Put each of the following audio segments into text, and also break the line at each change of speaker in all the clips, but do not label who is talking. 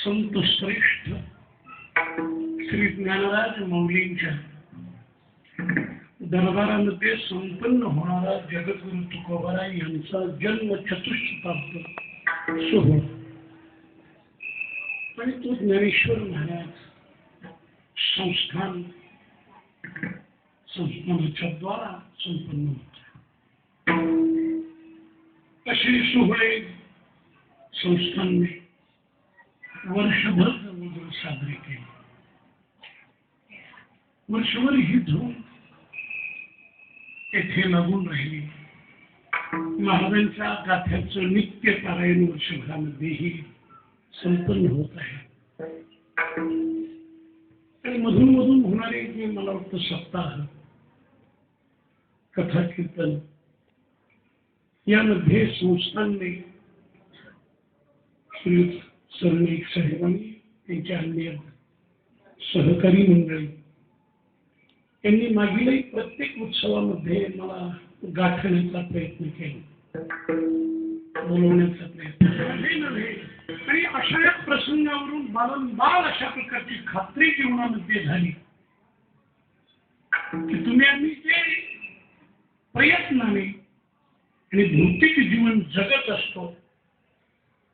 संत श्रेष्ठ श्री ज्ञानराज माऊलींच्या दरबारामध्ये संपन्न होणारा जगद्गुरु तुकोबाराय यांचा जन्म चतुष्शताब्द सोहळा आणि तो ज्ञानेश्वर महाराज संस्थानाच्या द्वारा संपन्न होता। असे सोहळे संस्थांनी वर्षभर जवळजवळ साजरे केले। वर्षभर ही धूम येथे लागून राहिली। महाराजांच्या गाथ्याचं नित्य पारायण वर्षभरामध्येही संपन्न होत आहे आणि मधून मधून होणारे जे मला वाटतं सप्ताह कथा कीर्तन यामध्ये संस्थांनी श्री सरनाईक साहेबांनी त्यांच्या अन्य सहकारी मंडळी यांनी मागील प्रत्येक उत्सवामध्ये मला गाठण्याचा प्रयत्न केला, बोलवण्याचा प्रयत्न नव्हे आणि अशा या प्रसंगावरून बारंबार अशा प्रकारची खात्री जीवनामध्ये झाली की तुम्ही आम्ही जे प्रयत्नाने आणि भौतिक जीवन जगत असतो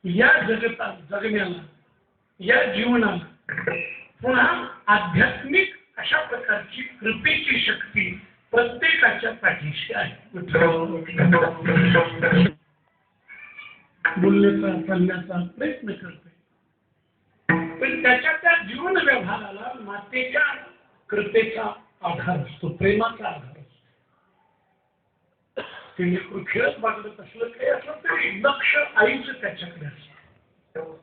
या जगण्याला या जीवनाला पुन्हा आध्यात्मिक अशा प्रकारची कृपेची शक्ती प्रत्येकाच्या पाठीशी आहे। बोलण्याचा चालण्याचा प्रयत्न करतोय पण त्याच्या त्या जीवन व्यवहाराला मातेच्या कृपेचा आधार असतो, प्रेमाचा आधार असतो। ते लेकरू खेळत बागडत असलं काही असलं तरी लक्ष आईचं त्याच्याकडे असतं,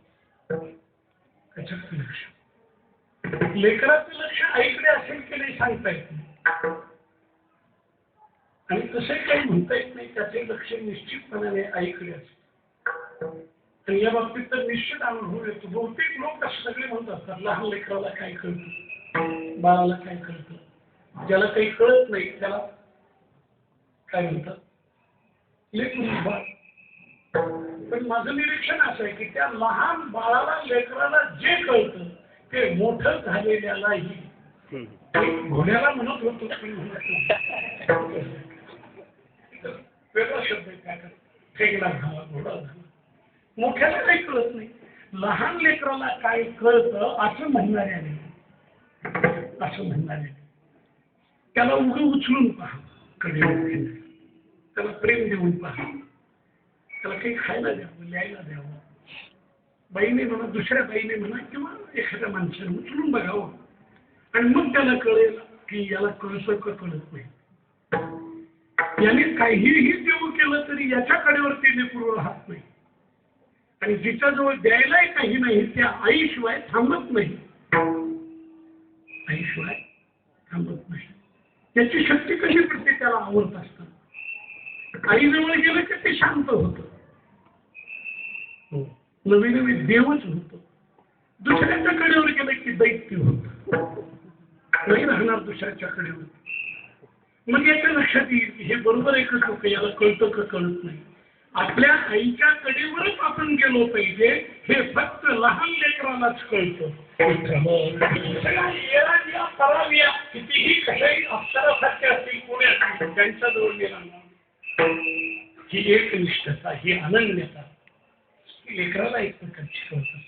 त्याच्याकडे लक्ष। लेकराचं लक्ष आईकडे असेल की नाही सांगता येत नाही आणि तसे काही म्हणता येत नाही, त्याचे लक्ष निश्चितपणाने आईकडे असेल आणि या बाबतीत तर निश्चित अनुभव येतो। बहुतेक लोक असं सगळे म्हणत असतात लहान लेकराला काय कळतं, बाळाला काय कळतं, ज्याला काही कळत नाही त्याला काय म्हणतात लेकरू बाळ। पण माझं निरीक्षण असं आहे की त्या लहान बाळाला लेकराला जे कळतं ते मोठं झालेल्यालाही घोड्याला म्हणत होतो पण वेगळा शब्द काय फेकला झाला घोडा झाला, मोठ्याला काही कळत नाही। लहान लेकराला काय कळतं असं म्हणणाऱ्याने त्याला उघड उचलून पहा, कडे त्याला प्रेम देऊन पहा, त्याला काही खायला द्यावं, लिहायला द्यावं, बाईने म्हणा दुसऱ्या बाईने म्हणा किंवा एखाद्या माणसाने उचलून बघावं आणि मग त्याला कळेल की याला कळतं का कळत नाही। याने काहीही देऊ केलं तरी याच्या कडेवरती लेकरू राहत नाही आणि जिच्याजवळ द्यायलाही काही नाही त्या आईशिवाय थांबत नाही, आईशिवाय थांबत नाही। त्याची शक्ती कशी पडते त्याला आवडत असतं। आईजवळ गेलं की ते शांत होतं, नवीन नवीन देवच होतो। दुसऱ्याच्या कडेवर गेलं की दैत्य होत, नाही राहणार दुसऱ्याच्या कडेवर। मग याच्या लक्षात येईल हे बरोबर एकच लोक याला कळतं का कळत नाही। आपल्या आईच्या कडेवरच आपण गेलो पाहिजे, हे फक्त लहान लेकरालाच कळतं। कितीही कशाही अक्षरासारख्या असतील कोणी असतील त्यांच्याजवळ गेला ही एक निष्ठता, ही अनन्यता लेकराला एक प्रकारची कळत असते।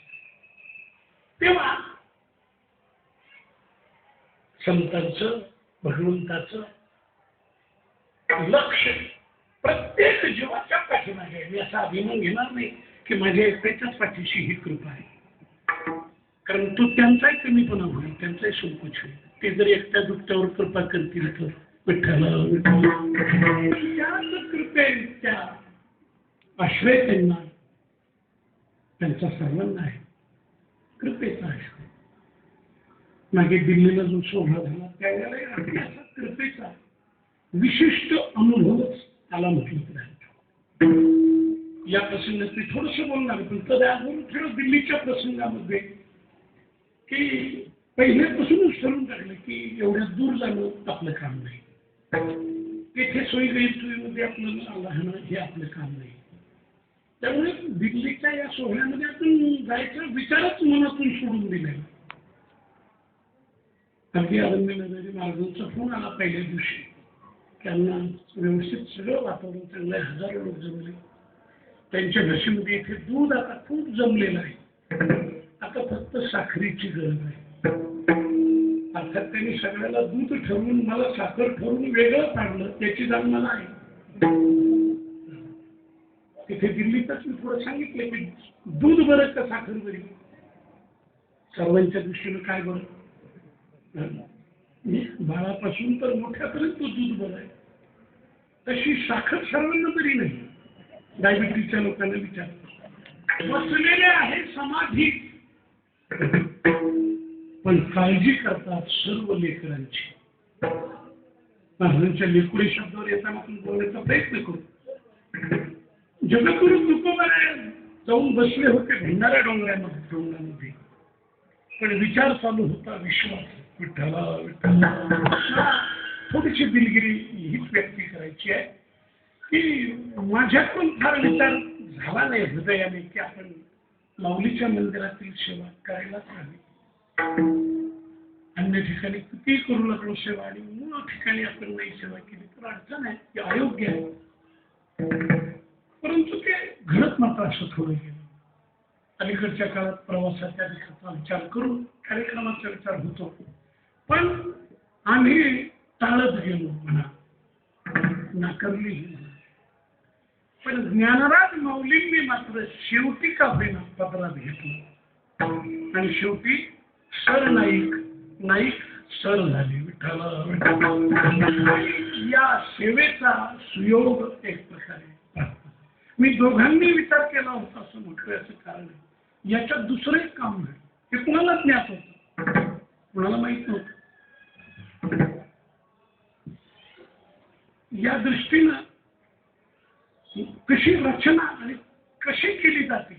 तेव्हा संतांचं भगवंताचं लक्ष प्रत्येक जीवाच्या पाठीमागे। मी असा अभिमान घेणार नाही की माझ्या एकट्याच्याच पाठीशी ही कृपा आहे, कारण तो त्यांचाही कमीपणा होईल, त्यांचाही संकोच होईल। ते जर एकट्या दुकट्यावर कृपा करतील तर त्याच कृपेच्या आश्रय त्यांचा सर्वांना आहे, कृपेचा आश्रय। मागे दिल्लीला जो सोहळा झाला त्यावेळेला कृपेचा विशिष्ट अनुभवच त्याला म्हटलं जातं। या प्रसंगात मी थोडस बोलणार पण थोडं दिल्लीच्या प्रसंगामध्ये की पहिल्यापासूनच ठरवून टाकलं की एवढ्या दूर जाणं आपलं काम नाही, तिथे सोयी गैरसोयीमध्ये आपल्याला राहणं हे आपलं काम नाही। त्यामुळे दिल्लीच्या या सोहळ्यामध्ये आपण जायचं विचारच मनातून सोडून दिले. अगदी अरविंदनगरी महाराजांचा फोन आला पहिल्या दिवशी. त्यांना व्यवस्थित सगळं वातावरण चांगलं आहे, हजारो लोक जमले. त्यांच्या घशीमध्ये इथे दूध आता खूप जमलेलं आहे, आता फक्त साखरेची गरज आहे. अर्थात त्यांनी सगळ्याला दूध ठरवून मला साखर ठरवून वेगळं काढलं, त्याची जाण मला आहे. तिथे दिल्लीतच मी थोडं सांगितलं की दूध बरं का साखर बरी, सर्वांच्या दृष्टीनं काय बरं, बाळापासून तर मोठ्यापर्यंत दूध बरं आहे. तशी साखर सर्वांना बरी नाही. डायबिटीसच्या लोकांना विचार बसलेले आहे समाधी, पण काळजी करतात सर्व लेकरांची. महाराजांच्या लेकुडे शब्दावर येताना आपण बोलण्याचा प्रयत्न करू. जगद्गुरु तुकोबाराय जाऊन बसले होते भंडारा डोंगरामध्ये, पण विचार चालू होता विश्वास, विठ्ठला विठ्ठला. थोडीशी दिलगिरी हीच व्यक्ती करायची आहे की माझ्यातून फार विचार झाला नाही हृदयाने की आपण माऊलीच्या मंदिरातील सेवा करायलाच हवी. अन्य ठिकाणी किती करू लागलो सेवा आणि मूळ ठिकाणी आपण नाही सेवा केली तर अडचण आहे, ते अयोग्य आहे. परंतु ते घडत मात्र असं थोडं गेलं. अलीकडच्या काळात प्रवासाच्या दिवसाचा विचार करून कार्यक्रमाचा विचार होतो, पण आम्ही टाळत गेलो म्हणा, नाकारली. पण ज्ञानराज माऊलींनी मात्र शेवटी का होईना पदरात घेतलं आणि शेवटी सर नाईक सर झाले. विठ्ठला या सेवेचा सुयोग एक प्रकारे मी दोघांनी विचार केला होता असं म्हटलं. याचं कारण आहे याच्यात दुसरं एक काम आहे, हे कुणाला ज्ञात होतं, कुणाला माहित नव्हतं. या दृष्टीनं कशी रचना आणि कशी केली जाते.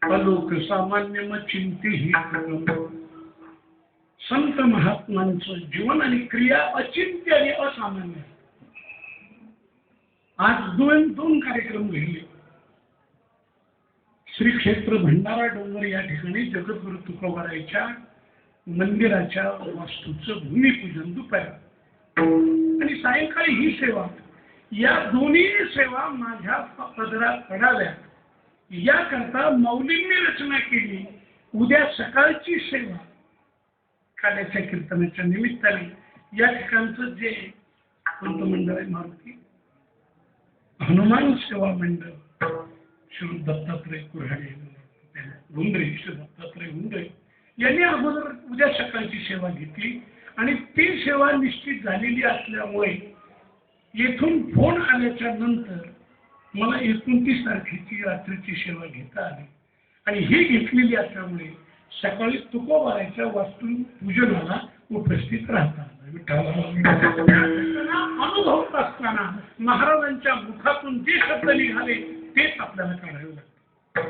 अलोक सामान्य मग चिंते ही संत महात्मांचं जीवन आणि क्रिया अचिंत्य आणि असामान्य. आज दोन कार्यक्रम घडले. श्री क्षेत्र भंडारा डोंगर या ठिकाणी जगद्गुरु तुकोबारायच्या मंदिराच्या वास्तूचं भूमिपूजन दुपारी आणि सायंकाळी ही सेवा. या दोन्ही सेवा माझ्या पदरात पडाव्या याकरता माऊलींनी रचना केली. उद्या सकाळची सेवा काल्याच्या कीर्तनाच्या निमित्ताने या ठिकाणचं जे कोणतं मंडळ आहे, मारुती हनुमान सेवा मंडळ, श्री दत्तात्रय कुऱ्हाडे गुंडरे, श्री दत्तात्रय गुंडरे यांनी अगोदर उद्या सकाळची सेवा घेतली आणि ती सेवा निश्चित झालेली असल्यामुळे येथून फोन आल्याच्या नंतर मला 29 तारखेची रात्रीची सेवा घेता आली आणि ही घेतलेली असल्यामुळे सकाळी तुकोबारायच्या वास्तू पूजनाला उपस्थित राहता अनुभवत असताना महाराजांच्या मुखातून जे शब्द निघाले तेच आपल्याला काढावे लागते.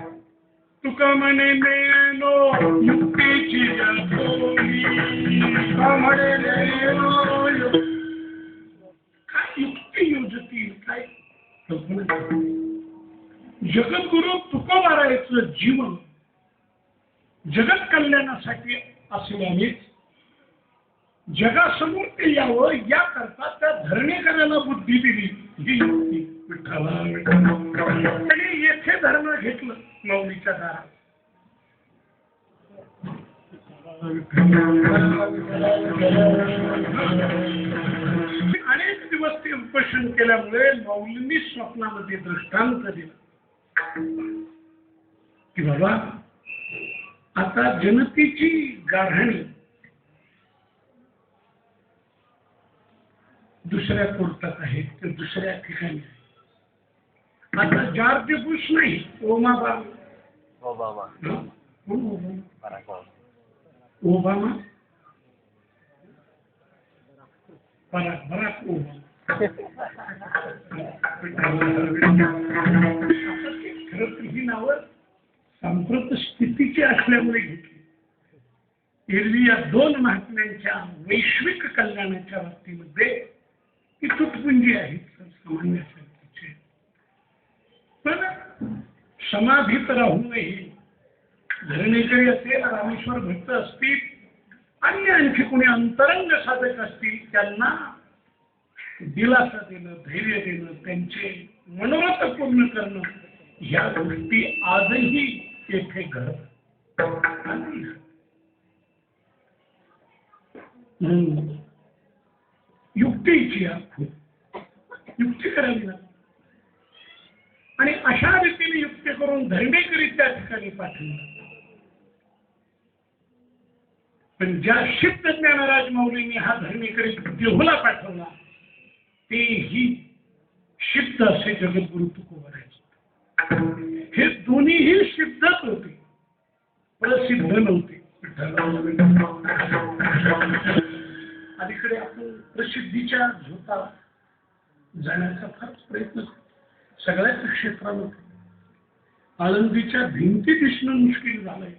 तुका म्हणे मेलो युक्तीची काय युक्ती योजतील, काय कल्पना. जगद्गुरु तुकोबारायचं जीवन जगत कल्याणासाठी असल्यानेच जगासमोर ते यावं याकरता त्या धरणेकराला बुद्धी दिली. ही युक्ती विठ्ठला विठ्ठला. त्यांनी येथे धरण घेतलं माऊलीच्या दारात. अनेक दिवस ते उपोषण केल्यामुळे माऊलींनी स्वप्नामध्ये दृष्टांत दिला की बाबा आता जनतेची गाढणी दुसऱ्या कोर्टात आहे, ते दुसऱ्या ठिकाणी आहे. आता जॉर्ज बुश नाही, ओबामा बराक ओबामा. खरं तर ही नावं सांप्रत स्थितीची असल्यामुळे घेतली. एरवी या दोन महात्म्यांच्या वैश्विक कल्याणाच्या बाबतीमध्ये ही तुटपुंजी आहे सामान्य. पण समाधीत राहूनही धरणीकरी असेल, रामेश्वर भक्त असतील, अन्य आणखी कोणी अंतरंग साधक असतील, त्यांना दिलासा देणं, धैर्य देणं, त्यांचे मनोरथ पूर्ण करणं, ह्या गोष्टी आजही येथे घडतात. युक्तीची युक्ती करावी लागते आणि अशा रीतीने युक्ती करून धर्मेकरी त्या ठिकाणी पाठवलं. पण ज्या सिद्ध ज्ञानराज माऊलींनी हा धर्मेकरी देहूला पाठवला, तेही सिद्ध असे जगद्गुरु तुकोबारायचे. हे दोन्हीही सिद्धच होते, प्रसिद्ध नव्हते. अलीकडे आपण प्रसिद्धीच्या झोता जाण्याचा फार प्रयत्न करतो सगळ्याच क्षेत्रामध्ये. आळंदीच्या भिंती दिसणं मुश्किल झालंय.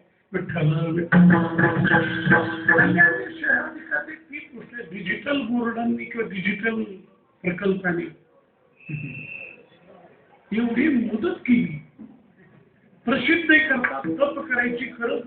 शहराधिकारी तीच गोष्ट डिजिटल बोर्डांनी किंवा डिजिटल प्रकल्पाने एवढी मदत केली. प्रसिद्ध करतात, तप करायची गरज